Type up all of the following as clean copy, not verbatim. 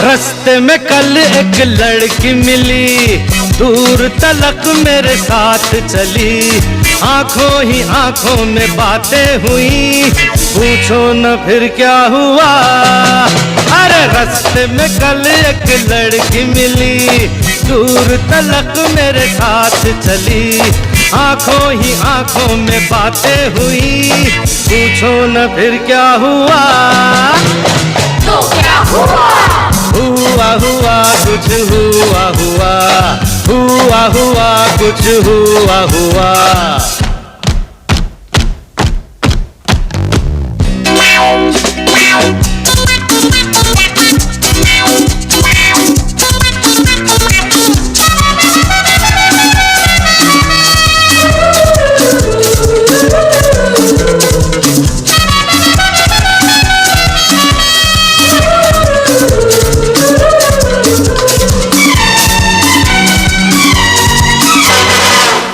रास्ते में कल एक लड़की मिली, दूर तलक मेरे साथ चली, आंखों ही आंखों में बातें हुई, पूछो न फिर क्या हुआ। अरे रास्ते में कल एक लड़की मिली, दूर तलक मेरे साथ चली, आंखों ही आंखों में बातें हुई, पूछो न फिर क्या हुआ। तो क्या हुआ? हुआ हुआ कुछ हुआ हुआ, हुआ हुआ कुछ हुआ हुआ।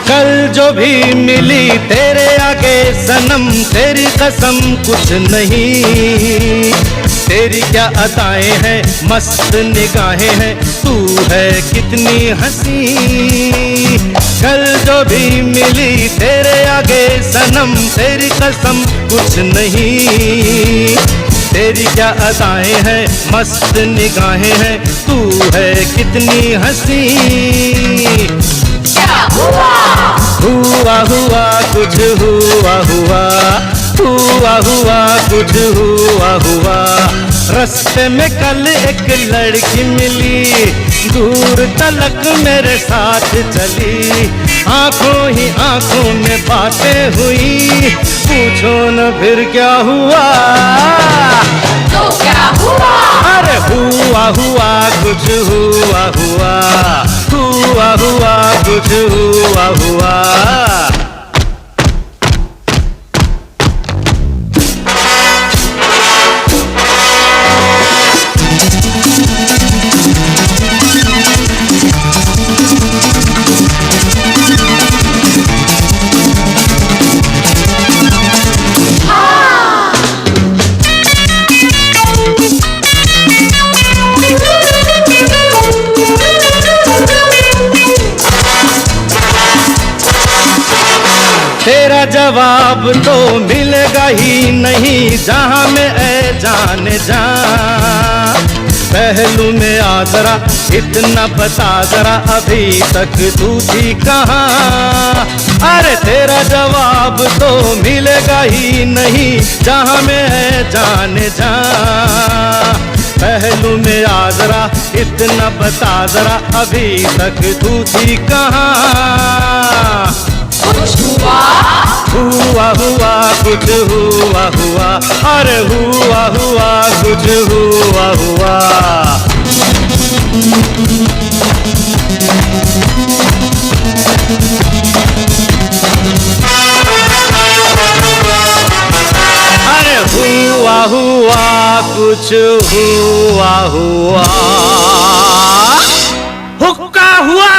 कल जो भी मिली तेरे आगे सनम, तेरी कसम कुछ नहीं, तेरी क्या अदाएं हैं मस्त निगाहें हैं, तू है कितनी हंसी। कल जो भी मिली तेरे आगे सनम, तेरी कसम कुछ नहीं, तेरी क्या अदाएं हैं मस्त निगाहें हैं, तू है कितनी हंसी। क्या हुआ? हुआ हुआ कुछ हुआ हुआ, हुआ हुआ कुछ हुआ हुआ। रास्ते में कल एक लड़की मिली, दूर तलक मेरे साथ चली, आंखों ही आंखों में बातें हुई, पूछो न फिर क्या हुआ। तो क्या हुआ? अरे हुआ हुआ कुछ हुआ हुआ, हुआ हुआ कुछ हुआ हुआ। तेरा जवाब तो मिलेगा ही नहीं, जहां में ऐ जाने जा, पहलू में आ जरा इतना बता जरा, अभी तक तू थी कहाँ। अरे तेरा जवाब तो मिलेगा ही नहीं, जहां में ऐ जाने जा, पहलू में आ जरा इतना बता जरा, अभी तक तू थी कहाँ। कुछ हुआ? हुआ हुआ कुछ हुआ हुआ, अरे हुआ हुआ कुछ हुआ हुआ। अरे हुआ हुआ कुछ हुआ हुआ। हुक्का हुआ।